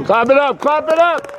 Clap it up, clap it up.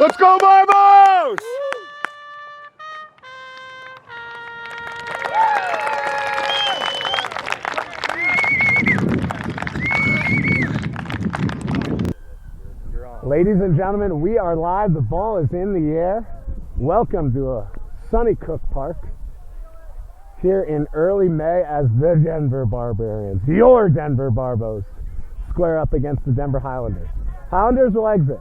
Let's go, Barbos! Ladies and gentlemen, we are live. The ball is in the air. Welcome to a sunny Cook Park here in early May as the Denver Barbarians, your Denver Barbos, square up against the Denver Highlanders. Highlanders will exit.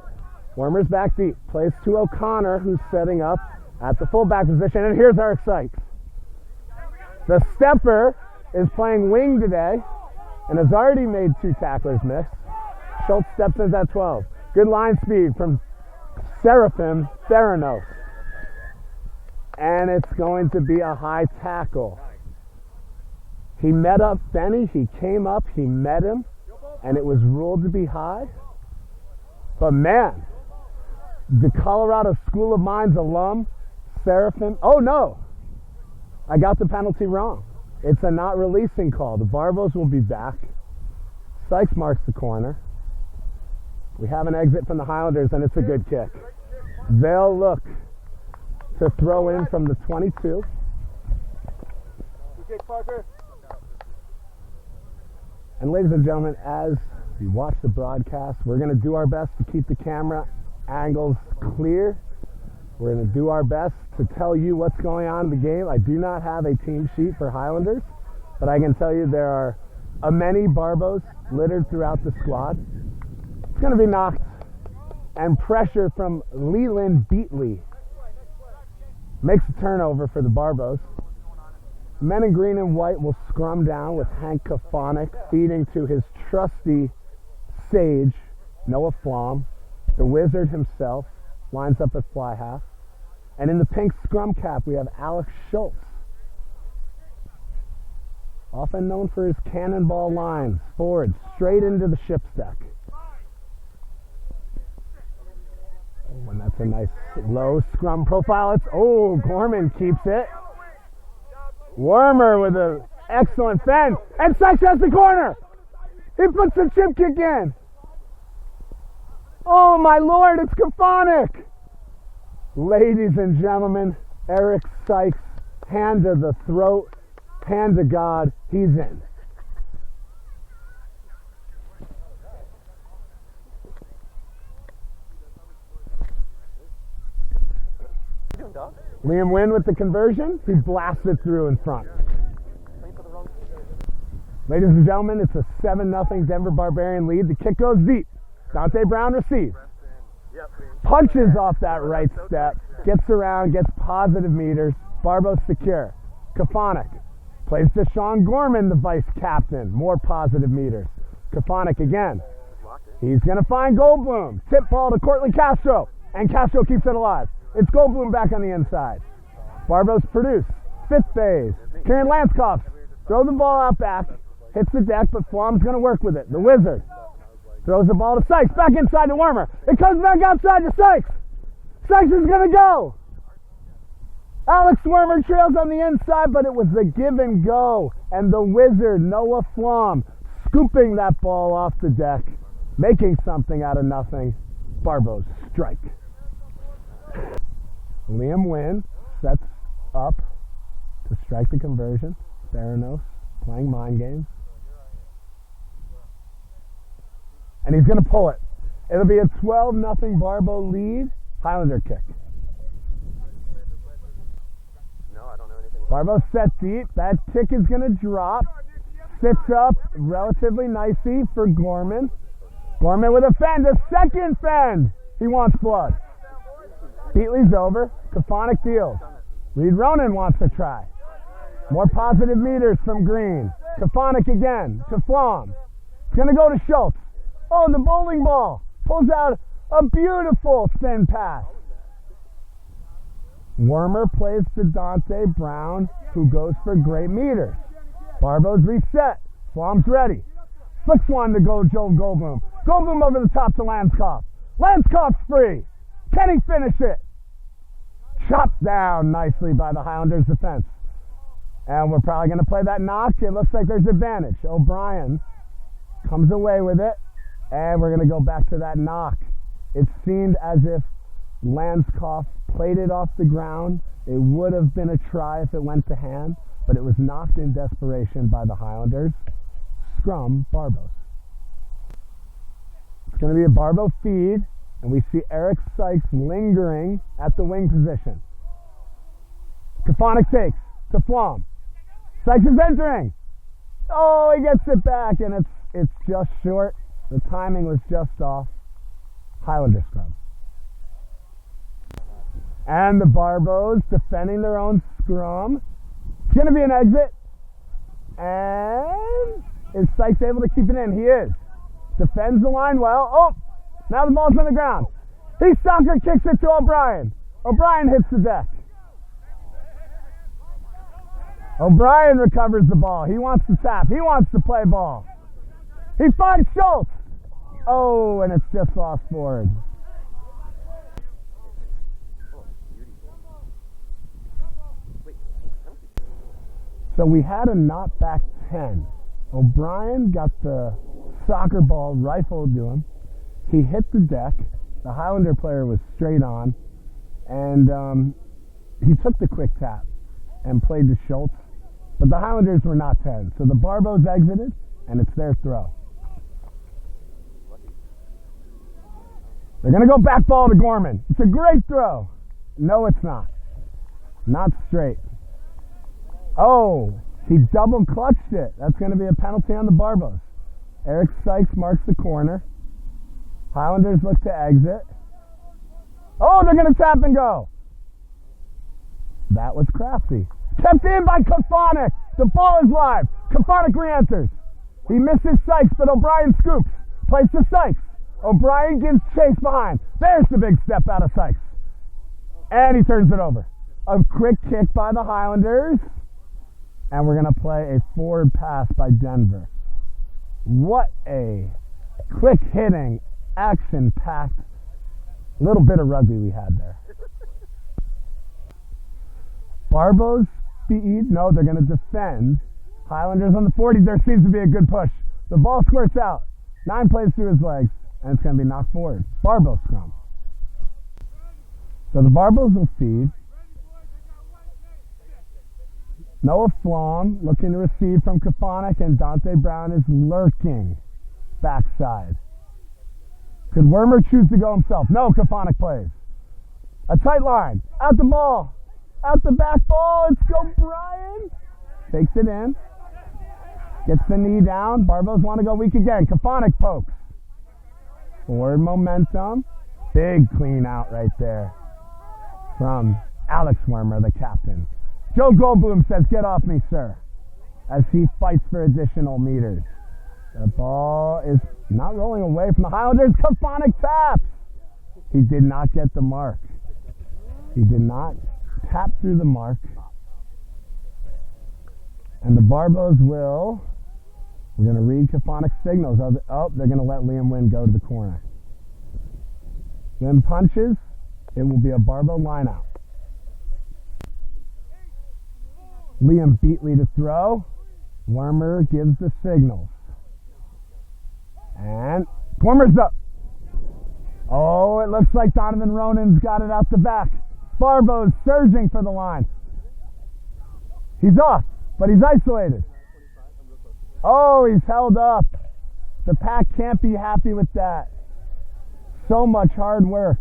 Wormer's back deep. Plays to O'Connor, who's setting up at the fullback position. And here's our sight. The stepper is playing wing today and has already made 2 tacklers miss. Schultz steps in at 12. Good line speed from Seraphim Theranos. And it's going to be a high tackle. He met up Benny. He came up. He met him. And it was ruled to be high. But man, the Colorado School of Mines alum, Seraphim. Oh no, I got the penalty wrong. It's a not releasing call. The Barbos will be back. Sykes marks the corner. We have an exit from the Highlanders, and it's a good kick. They'll look to throw in from the 22. Good kick, Parker. And ladies and gentlemen, as you watch the broadcast, we're going to do our best to keep the camera angles clear. We're going to do our best to tell you what's going on in the game. I do not have a team sheet for Highlanders, but I can tell you there are many Barbos littered throughout the squad. It's going to be knocked, and pressure from Leland Beatley makes a turnover for the Barbos. Men in green and white will scrum down with Hank Kafonik feeding to his trusty sage, Noah Flom. The wizard himself lines up at fly half. And in the pink scrum cap, we have Alex Schultz, often known for his cannonball lines, forward, straight into the ship's deck. Oh, and that's a nice low scrum profile. Gorman keeps it. Wormer with an excellent fend. And Sykes has the corner. He puts the chip kick in. Oh my Lord, it's Kafonik. Ladies and gentlemen, Eric Sykes, hand to the throat, hand to God, he's in. Liam Wynn with the conversion. He blasted through in front. Ladies and gentlemen, it's a 7-0 Denver Barbarian lead. The kick goes deep. Dante Brown receives. punches off that right step, gets around, gets positive meters. Barbo secure. Kafonic plays to Sean Gorman, the vice captain. More positive meters. Kafonic again. He's going to find Goldblum. Tip ball to Courtney Castro. And Castro keeps it alive. It's Goldblum back on the inside. Barbos produce. Fifth phase. Kieran Lanskoff. Throw the ball out back. Hits the deck, but Flom's going to work with it. The Wizard. Throws the ball to Sykes. Back inside to Wormer. It comes back outside to Sykes. Sykes is going to go. Alex Wormer trails on the inside, but it was the give and go. And the Wizard, Noah Flom, scooping that ball off the deck, making something out of nothing. Barbos strike. Liam Wynn sets up to strike the conversion. Theranos playing mind games. And he's going to pull it. It'll be a 12-0 Barbo lead. Highlander kick. Barbo set deep. That kick is going to drop. Sits up relatively nicely for Gorman. Gorman with a fend. A second fend. He wants blood. Beatley's over. Kafonic deals. Reed Ronan wants to try. More positive meters from Green. Kafonic again to Flom. It's going to go to Schultz. Oh, the bowling ball. Pulls out a beautiful spin pass. Wormer plays to Dante Brown, who goes for great meters. Barbo's reset. Flom's ready. Flicks one to go Joe Goldblum. Goldblum over the top to Lanskoff. Lanskoff's free. Can he finish it? Chopped down nicely by the Highlanders defense. And we're probably going to play that knock. It looks like there's advantage. O'Brien comes away with it. And we're going to go back to that knock. It seemed as if Lanskoff played it off the ground. It would have been a try if it went to hand, but it was knocked in desperation by the Highlanders. Scrum, Barbos. It's going to be a Barbo feed, and we see Eric Sykes lingering at the wing position. Kafonic takes to Flom. Sykes is entering. Oh, he gets it back, and it's just short. The timing was just off. Highlander scrum. And the Barbos defending their own scrum. It's going to be an exit. And is Sykes able to keep it in? He is. Defends the line well. Oh, now the ball's on the ground. He soccer kicks it to O'Brien. O'Brien hits the deck. O'Brien recovers the ball. He wants to tap. He wants to play ball. He finds Schultz. Oh, and it's just lost forward. So we had a knockback 10. O'Brien got the soccer ball rifled to him. He hit the deck. The Highlander player was straight on. And he took the quick tap and played to Schultz. But the Highlanders were not 10. So the Barbos exited, and it's their throw. They're going to go back ball to Gorman. It's a great throw. No, it's not. Not straight. Oh, he double clutched it. That's going to be a penalty on the Barbos. Eric Sykes marks the corner. Highlanders look to exit. Oh, they're going to tap and go. That was crafty. Kept in by Kafonic. The ball is live. Kafonic re-enters. He misses Sykes, but O'Brien scoops. Plays to Sykes. O'Brien gives chase behind. There's the big step out of Sykes. And he turns it over. A quick kick by the Highlanders. And we're going to play a forward pass by Denver. What a quick hitting, action-packed little bit of rugby we had there. Barbos speed. No, they're going to defend. Highlanders on the 40. There seems to be a good push. The ball squirts out. 9 plays through his legs. And it's going to be knocked forward. Barbo scrum. So the Barbos will feed. Noah Flom looking to receive from Kafonic, and Dante Brown is lurking backside. Could Wormer choose to go himself? No, Kafonic plays. A tight line. Out the ball. Out the back ball. It's O'Brien. Takes it in. Gets the knee down. Barbos want to go weak again. Kafonic pokes. Forward momentum. Big clean out right there from Alex Wormer, the captain. Joe Goldblum says, "Get off me, sir," as he fights for additional meters. The ball is not rolling away from the Highlanders. Kafonik taps. He did not get the mark. He did not tap through the mark. And the Barbos we're going to read Kafonik's signals. They're going to let Liam Wynn go to the corner. Wynn punches. It will be a Barbo lineout. Liam Beatley to throw. Wormer gives the signals. And Wormer's up. Oh, it looks like Donovan Ronan's got it out the back. Barbo's surging for the line. He's off, but he's isolated. Oh, he's held up. The pack can't be happy with that. So much hard work.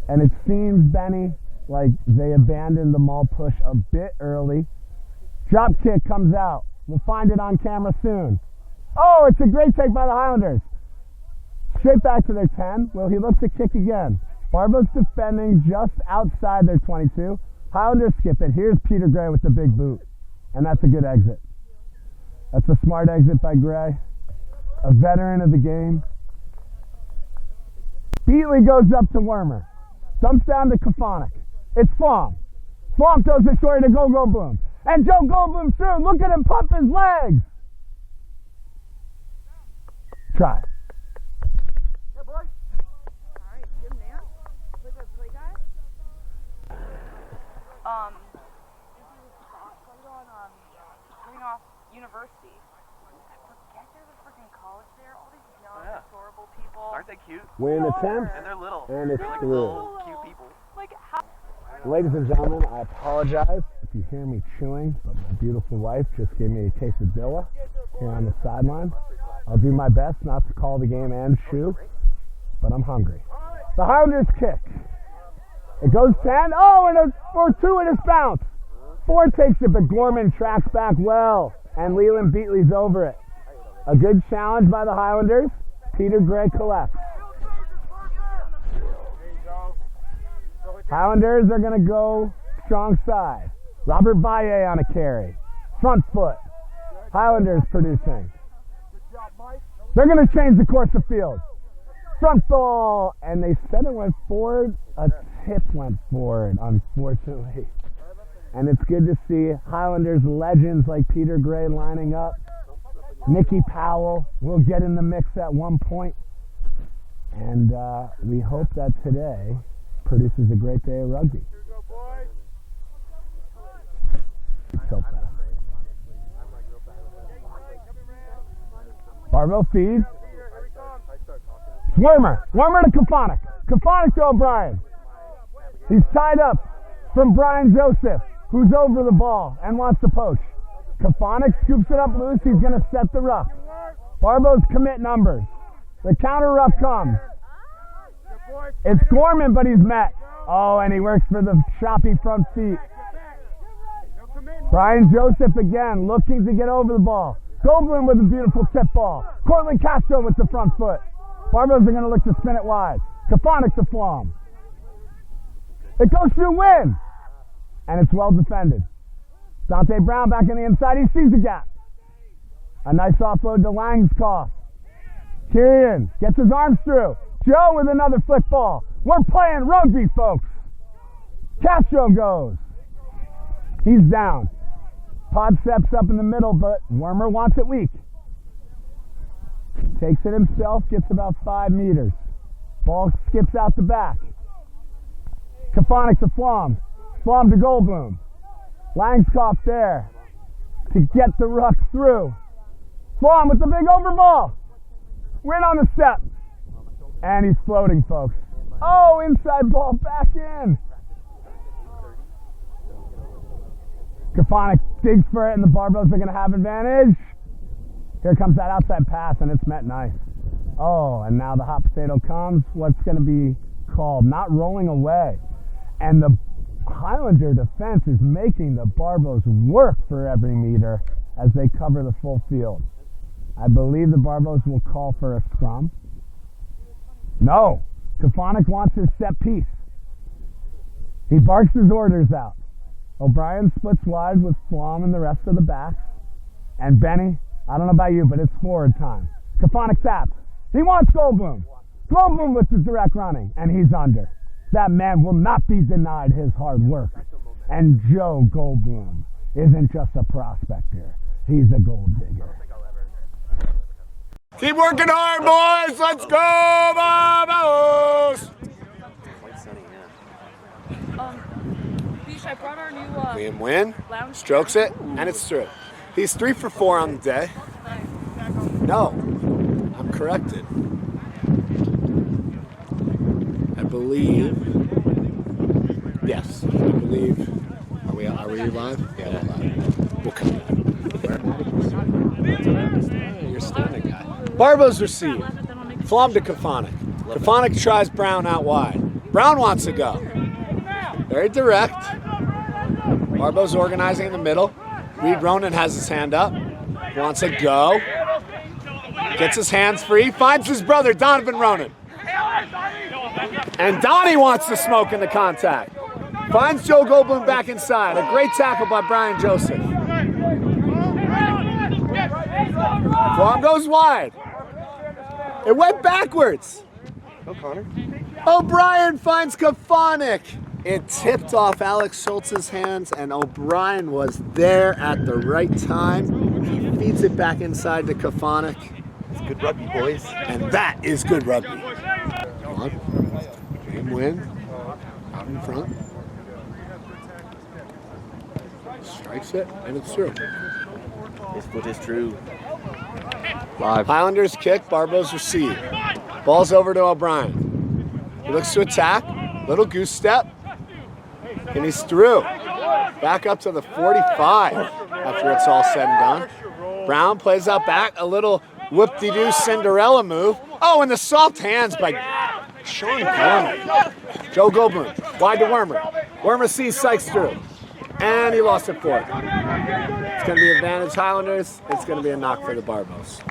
And it seems, Benny, like they abandoned the maul push a bit early. Drop kick comes out. We'll find it on camera soon. Oh, it's a great take by the Highlanders. Straight back to their 10. Will he look to kick again? Barbo's defending just outside their 22. Highlanders skip it. Here's Peter Gray with the big boot. And that's a good exit. That's a smart exit by Gray. A veteran of the game. Beatley goes up to Wormer. Dumps down to Kafonik. It's Flom. Flom throws it short to Joe Goldblum. And Joe Goldblum through. Look at him pump his legs. Try. Yeah, boy. All right, good man. Play the play guy. I'm going getting off university. I forget there's a freaking college there. All these young, adorable people. Aren't they cute? Win attempt. And they're little. And it's They're like through. little cute people. Like how? Ladies and gentlemen, I apologize if you hear me chewing, but my beautiful wife just gave me a quesadilla here on the sideline. I'll do my best not to call the game and chew, but I'm hungry. The Highlanders kick. It goes 10. Oh, and a 4-2 and it's bounce. 4 takes it, but Gorman tracks back well, and Leland Beatley's over it. A good challenge by the Highlanders. Peter Gray collects. Highlanders are going to go strong side. Robert Valle on a carry. Front foot. Highlanders producing. They're going to change the course of field. Front ball. And they said it went forward. A tip went forward, unfortunately. And it's good to see Highlanders legends like Peter Gray lining up. Nicky Powell will get in the mix at one point. And we hope that today produces a great day of rugby. Barbo feed. Wormer to Kafonik. Kafonik to O'Brien. He's tied up from Brian Joseph, who's over the ball and wants to poach. Kafonik scoops it up loose. He's going to set the ruck. Barbos commit numbers. The counter ruck comes. It's Gorman, but he's met. Oh, and he works for the choppy front feet. Brian Joseph again, looking to get over the ball. Goldblum with a beautiful tip ball. Cortland Castro with the front foot. Barbos are going to look to spin it wide. Kafonik to Flom. It goes through Wynn. And it's well defended. Dante Brown back on the inside. He sees the gap. A nice offload to Langskoff. Kieran gets his arms through. Joe with another flick ball. We're playing rugby, folks. Castro goes. He's down. Pod steps up in the middle, but Wormer wants it weak. Takes it himself, gets about 5 meters. Ball skips out the back. Kafonik to Flom. Flom to Goldblum. Langskoff there to get the ruck through. Flom with the big over ball. Win on the step. And he's floating, folks. Oh, inside ball back in. Kafonik digs for it, and the Barbos are going to have advantage. Here comes that outside pass, and it's met nice. Oh, and now the hot potato comes. What's going to be called? Not rolling away. And the Highlander defense is making the Barbos work for every meter as they cover the full field. I believe the Barbos will call for a scrum. No, Kafonic wants his set piece. He barks his orders out. O'Brien splits wide with Flom and the rest of the backs. And Benny, I don't know about you, but it's forward time. Kafonic taps. He wants Goldblum. Goldblum with the direct running, and he's under. That man will not be denied his hard work. And Joe Goldblum isn't just a prospector. He's a gold digger. Keep working hard, boys. Let's go, Barbos. Quite sunny, yeah. Beach, I brought our new Liam Wynn lounge. strokes it, and it's through. He's 3 for 4 on the day. No, I'm corrected. I believe. Yes, I believe. Are we live? Yeah, we're live. We'll come back. You're standing guy. Barbo's receive. Flom to Kafonic. Kafonic tries Brown out wide. Brown wants to go. Very direct. Barbo's organizing in the middle. Reed Ronan has his hand up. Wants to go. Gets his hands free. Finds his brother, Donovan Ronan. And Donnie wants to smoke in the contact. Finds Joe Goldblum back inside. A great tackle by Brian Joseph. Flom goes wide. It went backwards. Go, Connor. O'Brien finds Kafonic. It tipped off Alex Schultz's hands, and O'Brien was there at the right time. He feeds it back inside to Kafonic. It's good rugby, boys. And that is good rugby. Come on. Game win. Out in front. Strikes it, and it's through. His foot is true. Highlanders kick, Barbos receive. Ball's over to O'Brien. He looks to attack. Little goose step. And he's through. Back up to the 45 after it's all said and done. Brown plays out back. A little whoop-de-doo Cinderella move. Oh, and the soft hands by Sean Gorman. Joe Goldblum. Wide to Wormer. Wormer sees Sykes through. And he lost it for it. It's going to be advantage Highlanders. It's going to be a knock for the Barbos.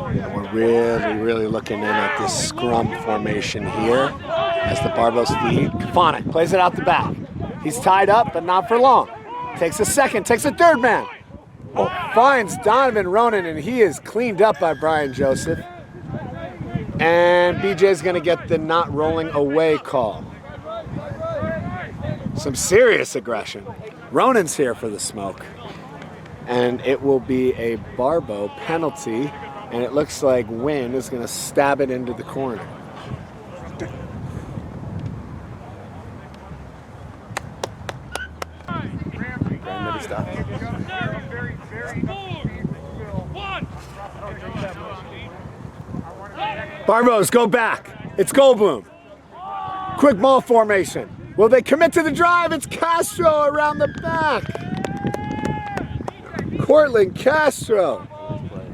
And we're really looking in at this scrum formation here as the Barbos feed. Kafonic plays it out the back. He's tied up, but not for long. Takes a second, takes a third man. Oh, finds Donovan Ronan, and he is cleaned up by Brian Joseph. And BJ's going to get the not rolling away call. Some serious aggression. Ronan's here for the smoke. And it will be a Barbo penalty. And it looks like Wynn is going to stab it into the corner. Never stops. Barbos, go back. It's Goldblum. Quick ball formation. Will they commit to the drive? It's Castro around the back. Cortland Castro,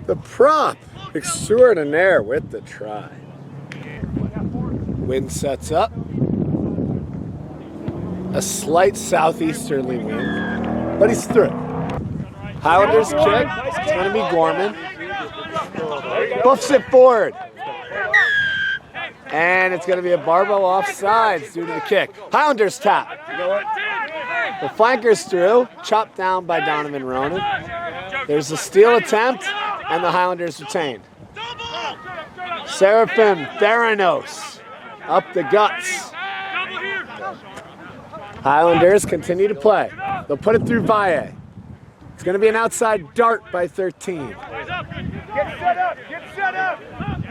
the prop extraordinaire with the try. Wind sets up. A slight southeasterly wind, but he's through. Highlanders kick. It's going to be Gorman. Buffs it forward. And it's going to be a Barbo offsides due to the kick. Highlanders tap. The flanker's through, chopped down by Donovan Ronan. There's a steal attempt, and the Highlanders retained. Seraphim Theranos up the guts. Highlanders continue to play. They'll put it through Valle. It's going to be an outside dart by 13. Get set up! Get set up!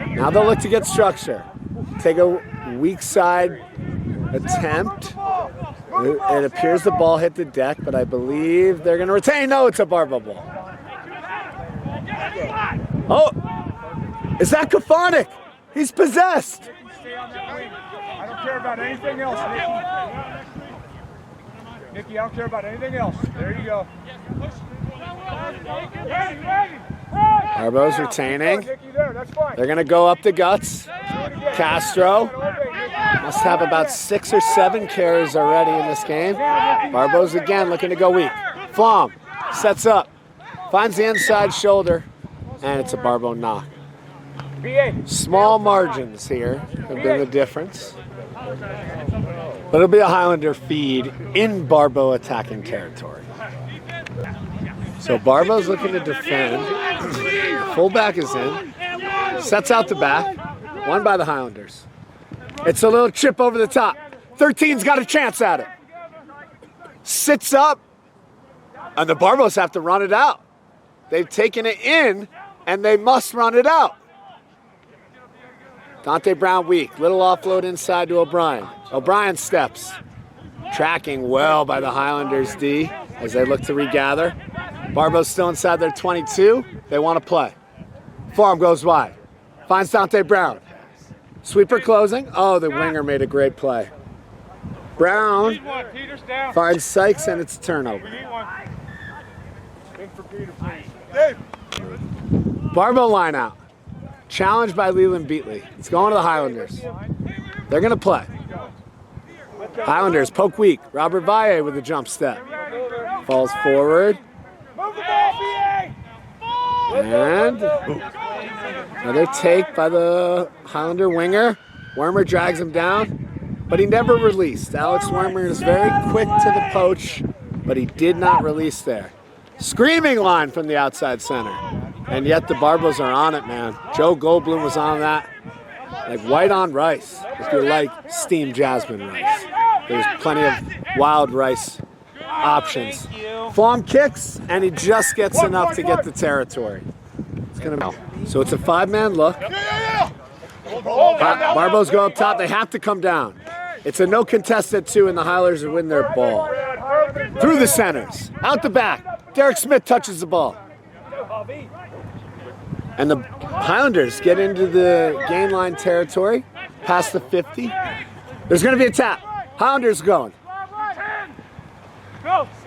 Now they'll look to get structure. Take a weak side attempt. It appears the ball hit the deck, but I believe they're going to retain. No, it's a Barbo ball. Oh, is that Kafonic? He's possessed. Stay on that wing. I don't care about anything else, Nikki. Nikki, I don't care about anything else. There you go. Ready. Barbo's retaining. Nikki, there. That's fine. They're going to go up the guts. Castro must have about 6 or 7 carries already in this game. Barbo's again looking to go weak. Flom sets up, finds the inside shoulder, and it's a Barbo knock. Small margins here have been the difference. But it'll be a Highlander feed in Barbo attacking territory. So Barbo's looking to defend. The fullback is in. Sets out the back. Won by the Highlanders. It's a little chip over the top. 13's got a chance at it. Sits up. And the Barbos have to run it out. They've taken it in, and they must run it out. Dante Brown weak. Little offload inside to O'Brien. O'Brien steps. Tracking well by the Highlanders D as they look to regather. Barbo's still inside their 22. They want to play. Farm goes wide. Finds Dante Brown. Sweeper closing. Oh, the winger made a great play. Brown finds Sykes, and it's a turnover. Barbo line out. Challenged by Leland Beatley. It's going to the Highlanders. They're going to play. Highlanders poke weak. Robert Valle with a jump step. Falls forward. And another take by the Highlander winger. Wormer drags him down, but he never released. Alex Wormer is very quick to the poach, but he did not release there. Screaming line from the outside center. And yet the Barbos are on it, man. Joe Goldblum was on that. Like white on rice, if you like steamed jasmine rice. There's plenty of wild rice options. Flom kicks, and he just gets enough to get the territory. It's gonna be. So it's a 5-man look. Barbos go up top. They have to come down. It's a no contest at 2, and the Highlanders win their ball. Through the centers, out the back. Derek Smith touches the ball. And the Highlanders get into the gain line territory, past the 50. There's going to be a tap. Highlanders going.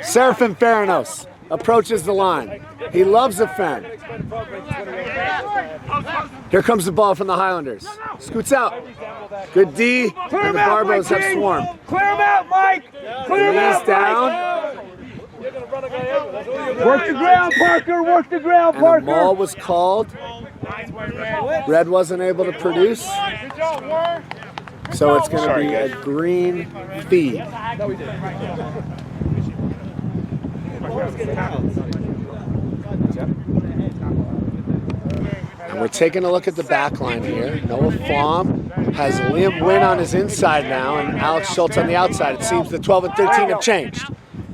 Serafin Faranos approaches the line. He loves the fend. Here comes the ball from the Highlanders. Scoots out. Good D, and the Barbos have swarmed. Clear him out, Mike! Clear him out, down. Work the ground, Parker! Work the ground, Parker! And a maul was called. Red wasn't able to produce. So it's going to be a green feed. And we're taking a look at the back line here. Noah Flom has Liam Wynn on his inside now and Alex Schultz on the outside. It seems the 12 and 13 have changed.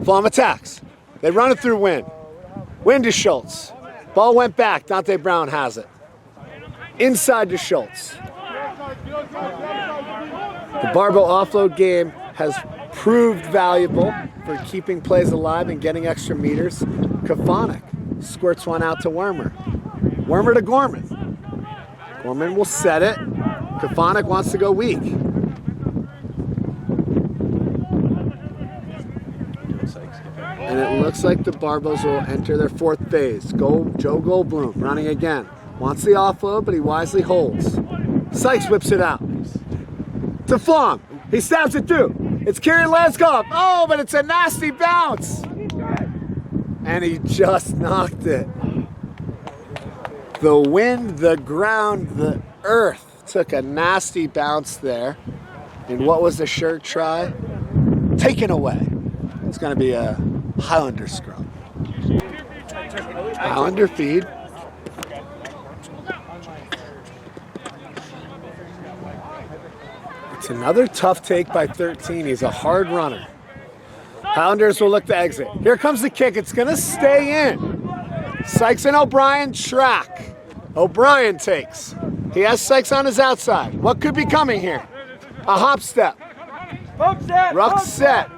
Flom attacks. They run it through Wynn. Wynn to Schultz. Ball went back. Dante Brown has it. Inside to Schultz. The Barbo offload game has proved valuable for keeping plays alive and getting extra meters. Kafanik squirts one out to Wormer. Wormer to Gorman. Gorman will set it. Kafanik wants to go weak. And it looks like the Barbos will enter their 4th phase. Joe Goldblum running again. Wants the offload, but he wisely holds. Sykes whips it out. To Flom. He stabs it through. It's Kieran Leskov. Oh, but it's a nasty bounce. And he just knocked it. The wind, the ground, the earth took a nasty bounce there. And what was the shirt try? Taken away. It's going to be a Highlander scrum. Highlander feed. It's another tough take by 13. He's a hard runner. Highlanders will look to exit. Here comes the kick. It's going to stay in. Sykes and O'Brien track. O'Brien takes. He has Sykes on his outside. What could be coming here? A hop step. Ruck set.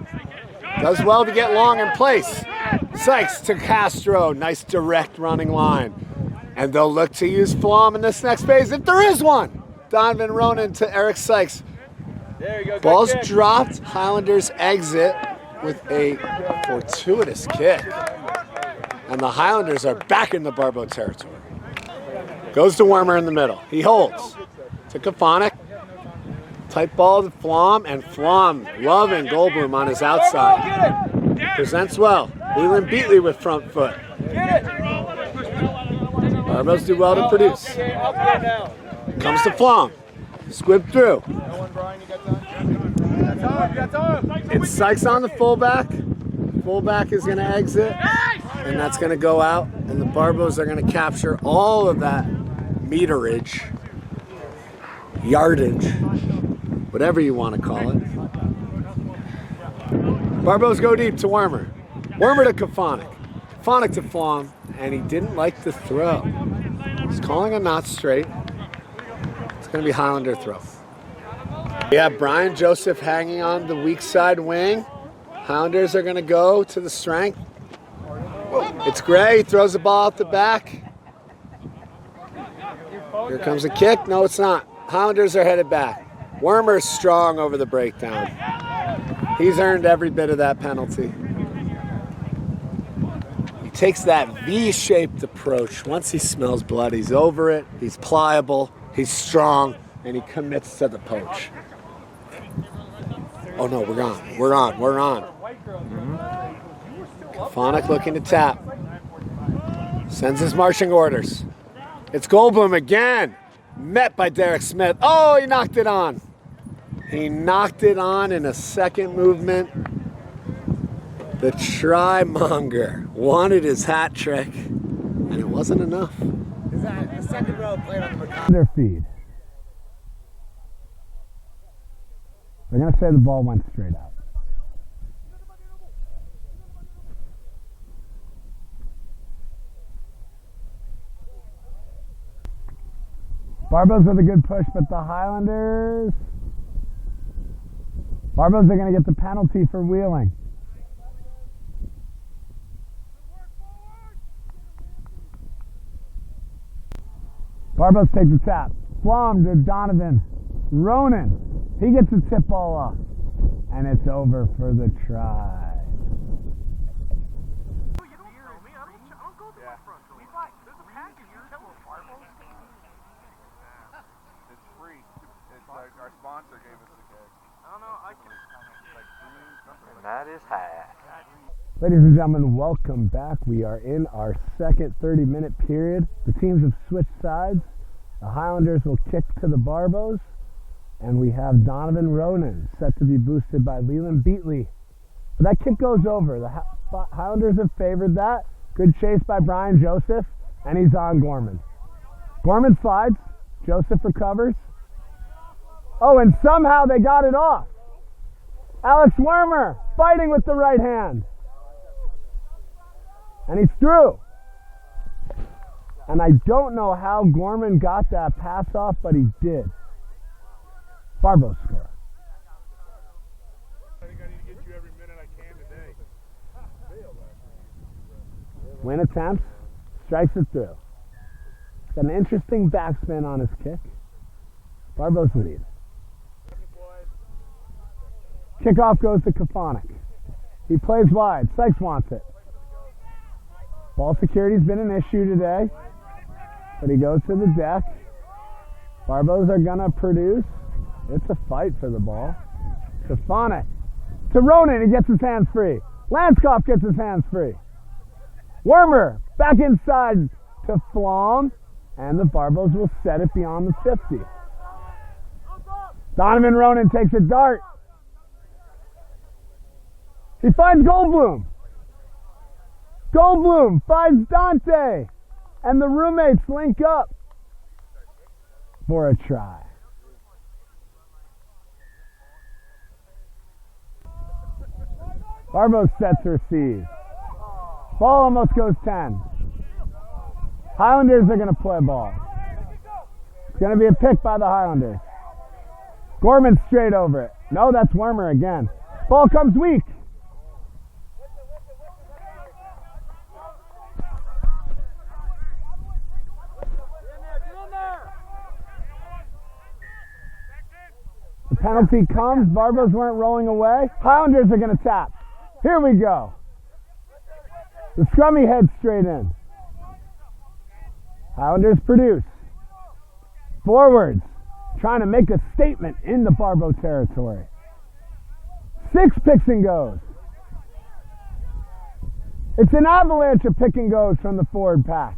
Does well to get long in place. Sykes to Castro. Nice direct running line. And they'll look to use Flom in this next phase if there is one. Donovan Ronan to Eric Sykes. There you go. Ball's dropped. Highlanders exit with a fortuitous kick. And the Highlanders are back in the Barbo territory. Goes to Wormer in the middle. He holds. To Kafanik. Tight ball to Flom, and Flom loving Goldblum on his outside. Presents well. Leland Beatley with front foot. Barbos do well to produce. Comes to Flom. Squib through. It's Sykes on the fullback. Fullback is going to exit, and that's going to go out, and the Barbos are going to capture all of that meterage, yardage, whatever you want to call it. Barbos go deep to Wormer. Wormer to Kafonic. Kafonic to Flom, and he didn't like the throw. He's calling a not straight. It's going to be Highlander throw. We have Brian Joseph hanging on the weak side wing. Highlanders are going to go to the strength. It's Gray. He throws the ball out the back. Here comes a kick. No, it's not. Highlanders are headed back. Wormer's strong over the breakdown. He's earned every bit of that penalty. He takes that V-shaped approach. Once he smells blood, he's over it. He's pliable. He's strong. And he commits to the poach. Oh no, we're on. We're on. We're on. Kafonic looking to tap. Sends his marching orders. It's Goldblum again. Met by Derek Smith. Oh, he knocked it on. He knocked it on in a second movement. The try-monger wanted his hat trick, and it wasn't enough. Is that the second row played on the their feed? They're going to say the ball went straight out. Barbos with a good push, but the Highlanders... Barbos are going to get the penalty for wheeling. Barbos take the tap. Flom to Donovan. Ronan. He gets the tip ball off. And it's over for the try. It's free. It's like our sponsor gave us the cake. I don't know. And that is hat. Ladies and gentlemen, welcome back. We are in our second 30-minute period. The teams have switched sides. The Highlanders will kick to the Barbos. And we have Donovan Ronan set to be boosted by Leland Beatley. But that kick goes over. The Highlanders have favored that. Good chase by Brian Joseph. And he's on Gorman. Gorman slides. Joseph recovers. Oh, and somehow they got it off. Alex Wormer fighting with the right hand. And he's through. And I don't know how Gorman got that pass off, but he did. Barbo score. I think I need to get you every minute I can today. Win attempts, strikes it through. Got an interesting backspin on his kick. Barbo's lead. Kickoff goes to Kafonic. He plays wide. Sykes wants it. Ball security's been an issue today, but he goes to the deck. Barbos are gonna produce. It's a fight for the ball. Kafonic to Ronan. He gets his hands free. Lanskoff gets his hands free. Wormer back inside to Flom. And the Barbos will set it beyond the 50. Donovan Ronan takes a dart. He finds Goldblum. Goldblum finds Dante. And the roommates link up for a try. Barbos sets receive. Ball almost goes 10. Highlanders are going to play ball. It's going to be a pick by the Highlanders. Gorman straight over it. No, that's Wormer again. Ball comes weak. The penalty comes. Barbos weren't rolling away. Highlanders are going to tap. Here we go. The scrummy heads straight in. Highlanders produce. Forwards, trying to make a statement in the Barbo territory. 6 picks and goes. It's an avalanche of pick and goes from the forward pack.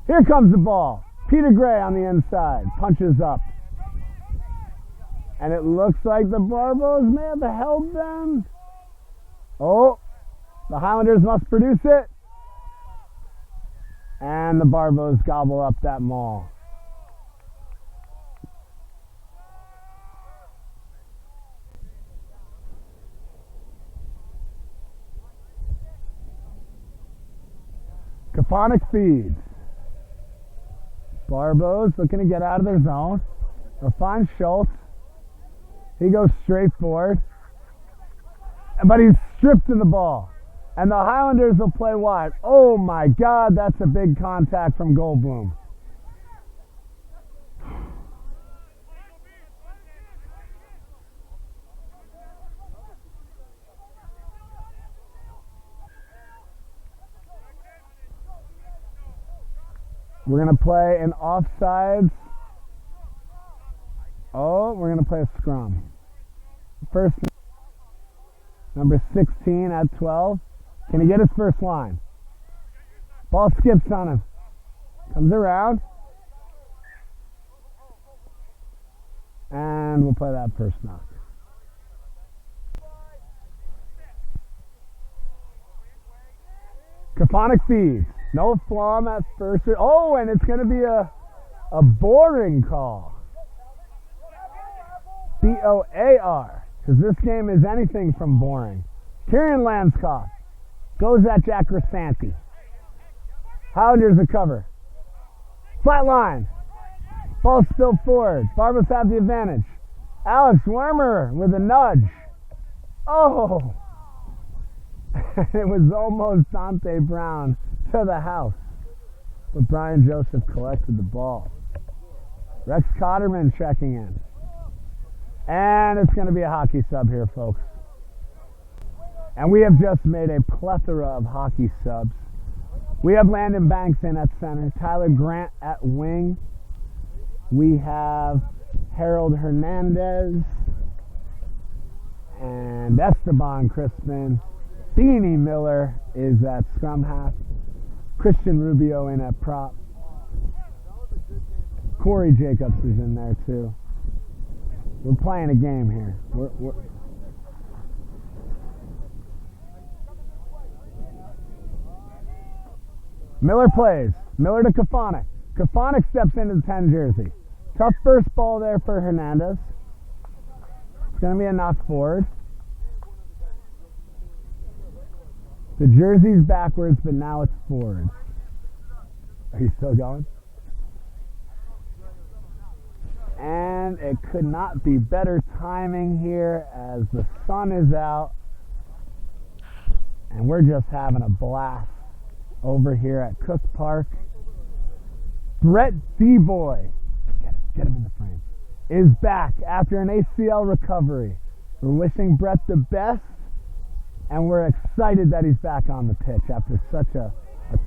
Here comes the ball. Peter Gray on the inside, punches up. And it looks like the Barbos may have held them. Oh, the Highlanders must produce it. And the Barbos gobble up that maul. Caphonic feeds. Barbos looking to get out of their zone. They'll find Schultz. He goes straight forward. But he's stripped of the ball. And the Highlanders will play wide. Oh my God, that's a big contact from Goldblum. We're going to play an offsides. Oh, we're going to play a scrum. First, number 16 at 12. Can he get his first line? Ball skips on him. Comes around. And we'll play that first knock. Caphonic feeds. No flom at first. Oh, and it's going to be a boring call. B-O-A-R. Because this game is anything from boring. Kieran Lanskoff goes at Jack Grisanti. Highlanders a cover. Flat line. Ball spilled forward. Barbos have the advantage. Alex Wermer with a nudge. Oh! It was almost Dante Brown to the house. But Brian Joseph collected the ball. Rex Cotterman checking in. And it's going to be a hockey sub here, folks. And we have just made a plethora of hockey subs. We have Landon Banks in at center. Tyler Grant at wing. We have Harold Hernandez. And Esteban Crispin. Beanie Miller is at scrum half. Christian Rubio in at prop. Corey Jacobs is in there too. We're playing a game here. Miller plays. Miller to Caphonic. Caphonic steps into the 10 jersey. Tough first ball there for Hernandez. It's going to be a knock forward. The jersey's backwards, but now it's forward. Are you still going? And it could not be better timing here as the sun is out. And we're just having a blast over here at Cook Park. Brett D-Boy, get him in the frame, is back after an ACL recovery. We're wishing Brett the best. And we're excited that he's back on the pitch after such a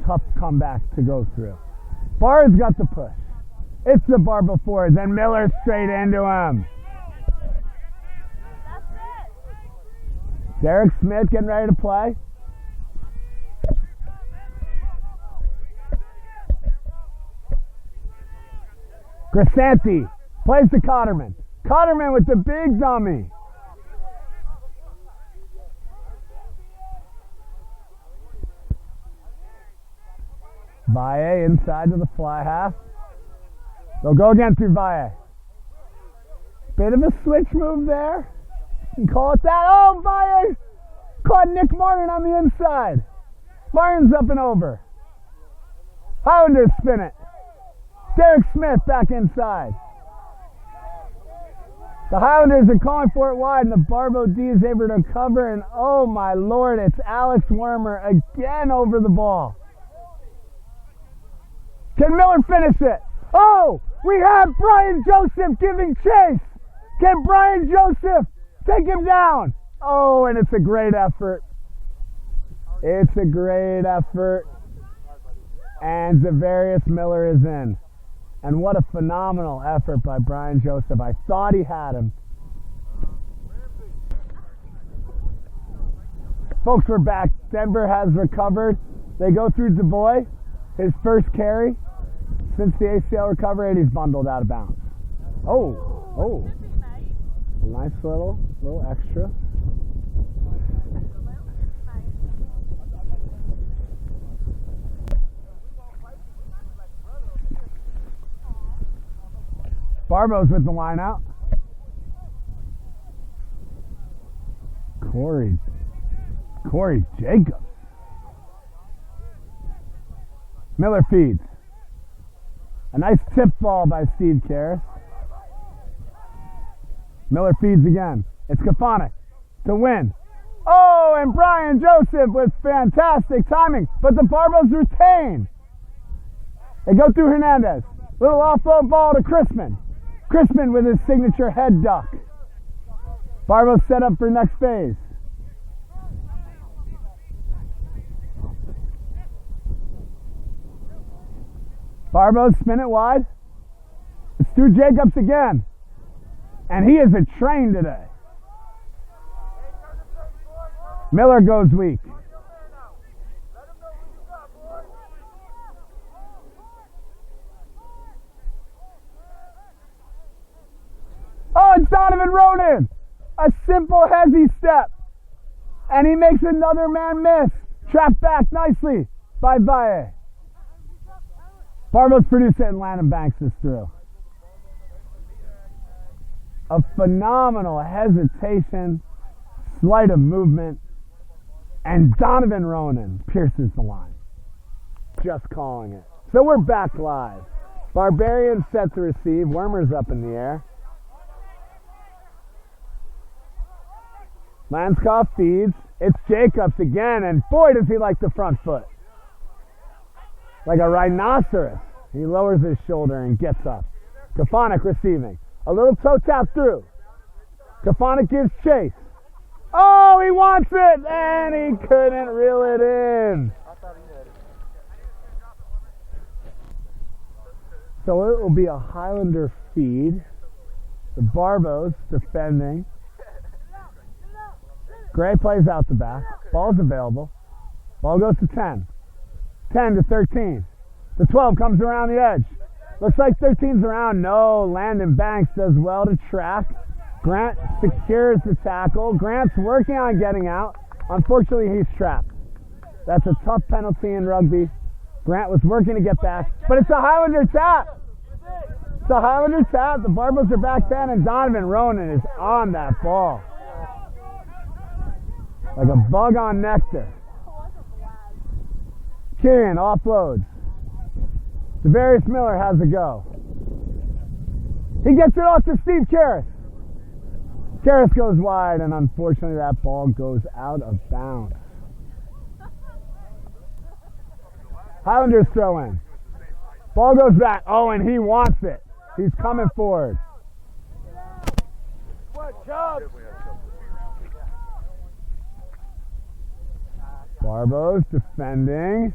tough comeback to go through. Barr's got the push. It's the Barbo forwards, and Miller straight into him. Derek Smith getting ready to play. Grisanti plays to Cotterman. Cotterman with the big dummy. Valle inside to the fly half. They'll go again through Valle. Bit of a switch move there. You can call it that. Oh, Valle caught Nick Martin on the inside. Martin's up and over. Highlanders spin it. Derek Smith back inside. The Highlanders are calling for it wide, and the Barbo D is able to cover, and oh my lord, it's Alex Wermer again over the ball. Can Miller finish it? Oh, we have Brian Joseph giving chase. Can Brian Joseph take him down? Oh, and it's a great effort. It's a great effort. And Zavarius Miller is in. And what a phenomenal effort by Brian Joseph. I thought he had him. Folks, we're back. Denver has recovered. They go through Du Bois, his first carry. Since the ACL recovery, and he's bundled out of bounds. Oh. A nice little extra. Barbos with the line out. Corey Jacobs. Miller feeds. A nice tip ball by Steve Karras. Miller feeds again. It's Kafonic to win. Oh, and Brian Joseph with fantastic timing, but the Barbos retain. They go through Hernandez. Little offload ball to Crispin. Crispin with his signature head duck. Barbos set up for next phase. Barbos spin it wide. It's through Jacobs again. And he is a train today. Miller goes weak. Oh, it's Donovan Ronan. A simple hezzy step. And he makes another man miss. Trapped back nicely by Valle. Barbos produce it and Landon Banks is through. A phenomenal hesitation, sleight of movement, and Donovan Ronan pierces the line. Just calling it. So we're back live. Barbarians set to receive. Wormer's up in the air. Lanskoff feeds. It's Jacobs again, and boy does he like the front foot. Like a rhinoceros. He lowers his shoulder and gets up. Kafonic receiving. A little toe tap through. Kafonic gives chase. Oh, he wants it, and he couldn't reel it in. So it will be a Highlander feed. The Barbos defending. Gray plays out the back. Ball's available. Ball goes to 10. 10 to 13. The 12 comes around the edge. Looks like 13's around. No, Landon Banks does well to track. Grant secures the tackle. Grant's working on getting out. Unfortunately, he's trapped. That's a tough penalty in rugby. Grant was working to get back, but it's a Highlander tap. It's a Highlander tap. The Barbos are back 10, and Donovan Ronan is on that ball. Like a bug on nectar. Kieran offloads. Devarius Miller has a go. He gets it off to Steve Karras. Karras goes wide, and unfortunately that ball goes out of bounds. Highlanders throw in. Ball goes back. Oh, and he wants it. He's coming forward. Barbos defending.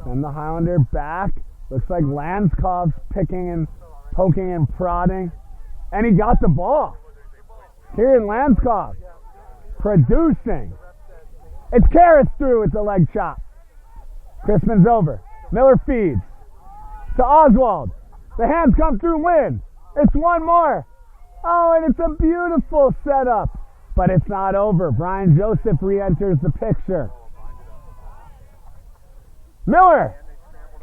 Send the Highlander back. Looks like Lanskoff's picking and poking and prodding. And he got the ball. Kieran Lanskoff producing. It's Karras through with the leg chop. Crispin's over. Miller feeds. To Oswald. The hands come through Lynn. It's one more. Oh, and it's a beautiful setup. But it's not over. Brian Joseph re-enters the picture. Miller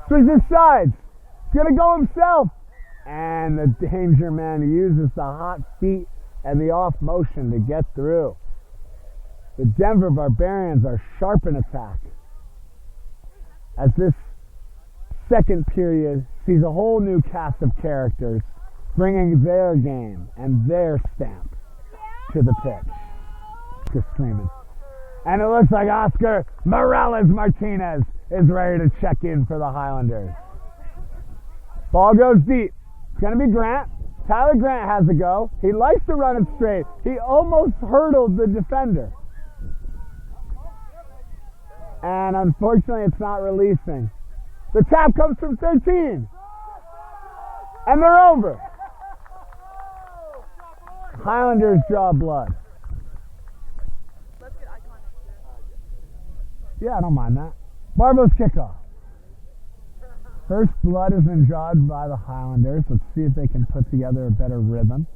swings his sides. He's going to go himself. And the danger man uses the hot feet and the off motion to get through. The Denver Barbarians are sharp in attack. As this second period sees a whole new cast of characters bringing their game and their stamp to the pitch. Just screaming. And it looks like Oscar Morales Martinez is ready to check in for the Highlanders. Ball goes deep. It's going to be Grant. Tyler Grant has a go. He likes to run it straight. He almost hurdled the defender. And unfortunately, it's not releasing. The tap comes from 13. And they're over. Highlanders draw blood. Yeah, I don't mind that. Barbo's kickoff. First blood has been drawn by the Highlanders. Let's see if they can put together a better rhythm.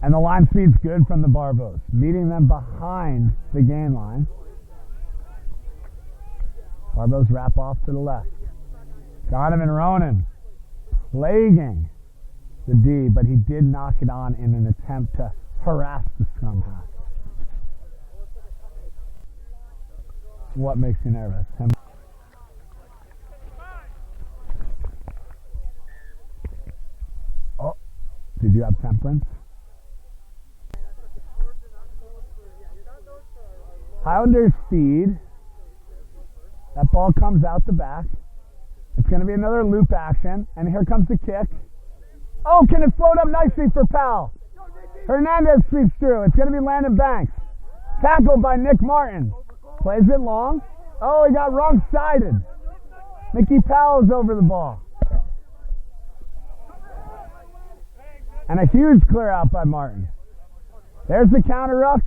And the line speed's good from the Barbos, meeting them behind the gain line. Barbos wrap off to the left. Donovan Ronan plaguing the D, but he did knock it on in an attempt to harass the scrum half. What makes you nervous? Oh, did you have temperance? Highlanders feed. That ball comes out the back. It's going to be another loop action, and here comes the kick. Oh, can it float up nicely for Powell? Hernandez sweeps through. It's going to be Landon Banks. Tackled by Nick Martin. Plays it long. Oh, he got wrong-sided. Mickey Powell's over the ball. And a huge clear out by Martin. There's the counter ruck.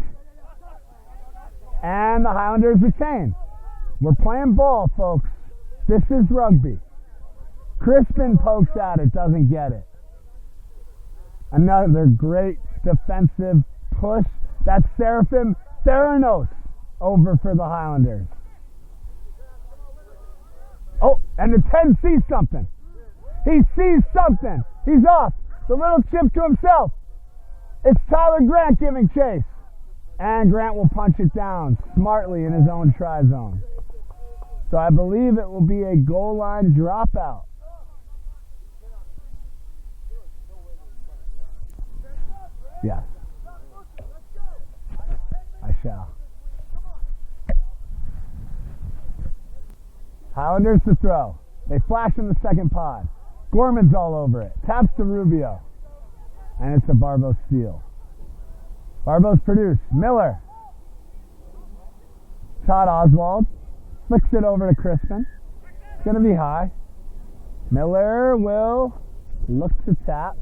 And the Highlanders retain. We're playing ball, folks. This is rugby. Crispin pokes at it, doesn't get it. Another great defensive push. That's Serafim Theranos over for the Highlanders. Oh, and the 10 sees something. He sees something. He's off. The little chip to himself. It's Tyler Grant giving chase. And Grant will punch it down smartly in his own try zone. So I believe it will be a goal line dropout. Yes. I shall. Highlanders to throw. They flash in the second pod. Gorman's all over it. Taps to Rubio. And it's a Barbo steal. Barbos produce. Miller. Todd Oswald. Flicks it over to Crispin. It's going to be high. Miller will look to tap.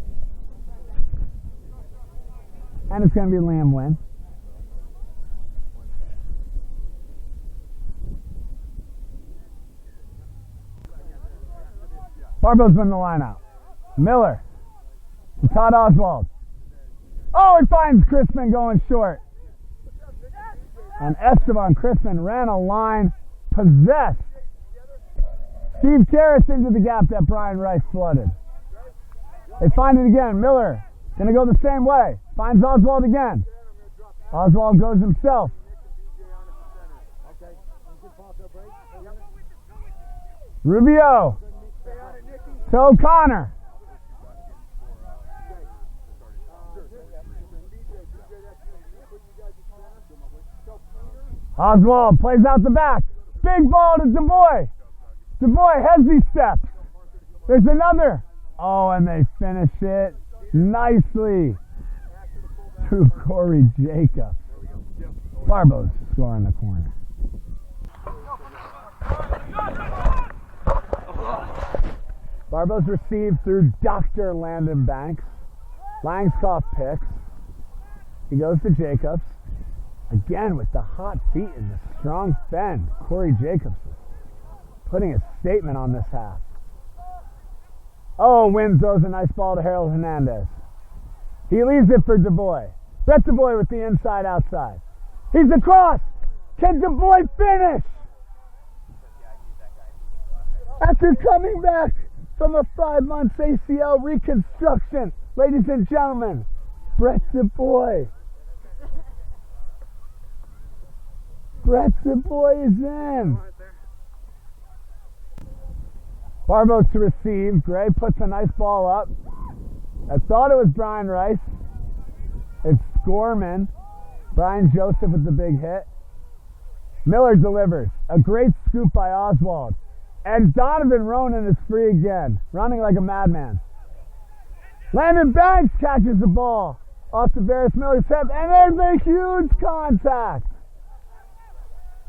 And it's going to be Liam Wynn. Barbo's been the line out. Miller. To Todd Oswald. Oh, he finds Crispin going short. And Esteban Crispin ran a line possessed. Steve Karras into the gap that Brian Rice flooded. They find it again. Miller going to go the same way. Finds Oswald again. Oswald goes himself. Rubio to O'Connor. Oswald plays out the back. Big ball to DuBois. DuBois hezzy steps. There's another. Oh, and they finish it nicely to Corey Jacobs. Barbo's scoring the corner. Barbo's received through Dr. Landon Banks. Langscoff picks. He goes to Jacobs. Again with the hot feet and the strong fend. Corey Jacobs is putting a statement on this half. Oh, Wynn throws a nice ball to Harold Hernandez. He leaves it for DuBois. Brett DuBois with the inside outside. He's across. Can DuBois finish? After coming back from a 5-month ACL reconstruction, ladies and gentlemen, Brett DuBois. Brett DuBois is in. Barbo to receive. Gray puts a nice ball up. I thought it was Brian Rice. It's Gorman. Brian Joseph with the big hit. Miller delivers. A great scoop by Oswald. And Donovan Ronan is free again, running like a madman. Landon Banks catches the ball off the Varys Miller's head, and there's a huge contact.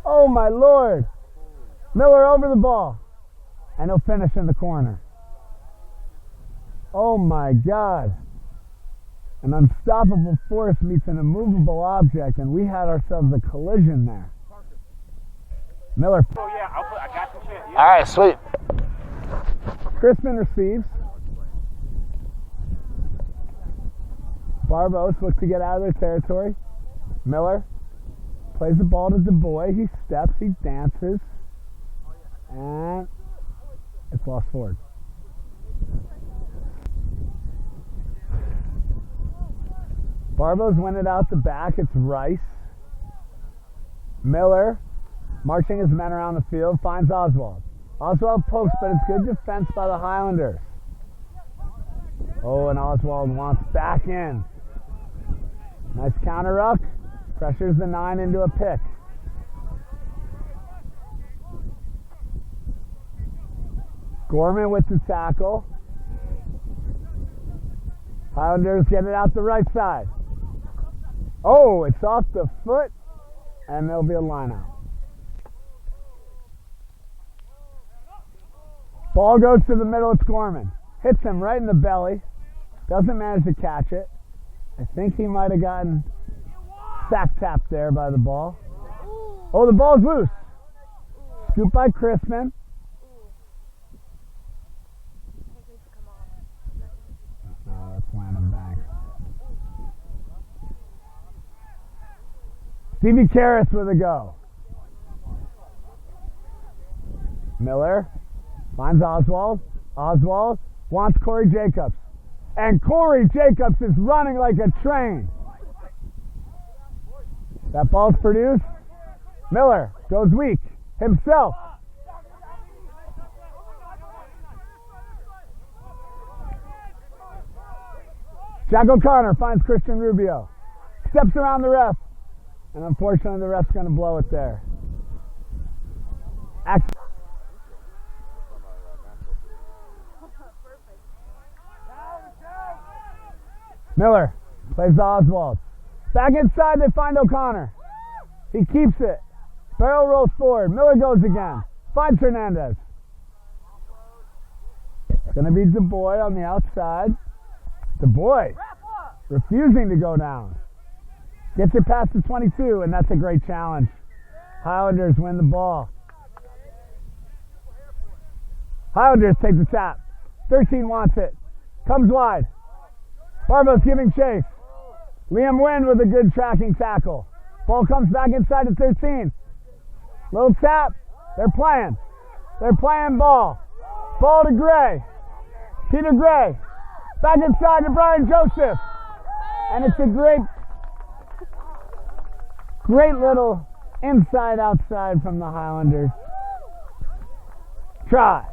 Oh my Lord. Miller over the ball. And he'll finish in the corner. Oh my God. An unstoppable force meets an immovable object, and we had ourselves a collision there. Miller. Oh yeah, I got the shit. Yeah. All right, sweet. Crispin receives. Barbos look to get out of their territory. Miller plays the ball to DuBois. He steps, he dances, and it's lost forward. Barbos win it out the back. It's Rice. Miller, marching his men around the field, finds Oswald. Oswald pokes, but it's good defense by the Highlanders. Oh, and Oswald wants back in. Nice counter ruck. Pressures the 9 into a pick. Gorman with the tackle. Highlanders get it out the right side. Oh, it's off the foot, and there'll be a line out. Ball goes to the middle, it's Gorman. Hits him right in the belly. Doesn't manage to catch it. I think he might have gotten sack tapped there by the ball. Oh, the ball's loose. Scooped by Crispin. Oh, that's landing back. Stevie Karras with a go. Miller finds Oswald. Oswald wants Corey Jacobs. And Corey Jacobs is running like a train. That ball's produced. Miller goes weak himself. Jack O'Connor finds Christian Rubio. Steps around the ref. And unfortunately the ref's going to blow it there. Miller plays to Oswald. Back inside, they find O'Connor. He keeps it. Barrel rolls forward. Miller goes again. Finds Hernandez. It's going to be DuBois on the outside. DuBois refusing to go down. Gets it past the 22, and that's a great challenge. Highlanders win the ball. Highlanders take the tap. 13 wants it. Comes wide. Barbos giving chase. Liam Wynn with a good tracking tackle. Ball comes back inside to 13. Little tap. They're playing. They're playing ball. Ball to Gray. Peter Gray. Back inside to Brian Joseph. And it's a great little inside-outside from the Highlanders. Try.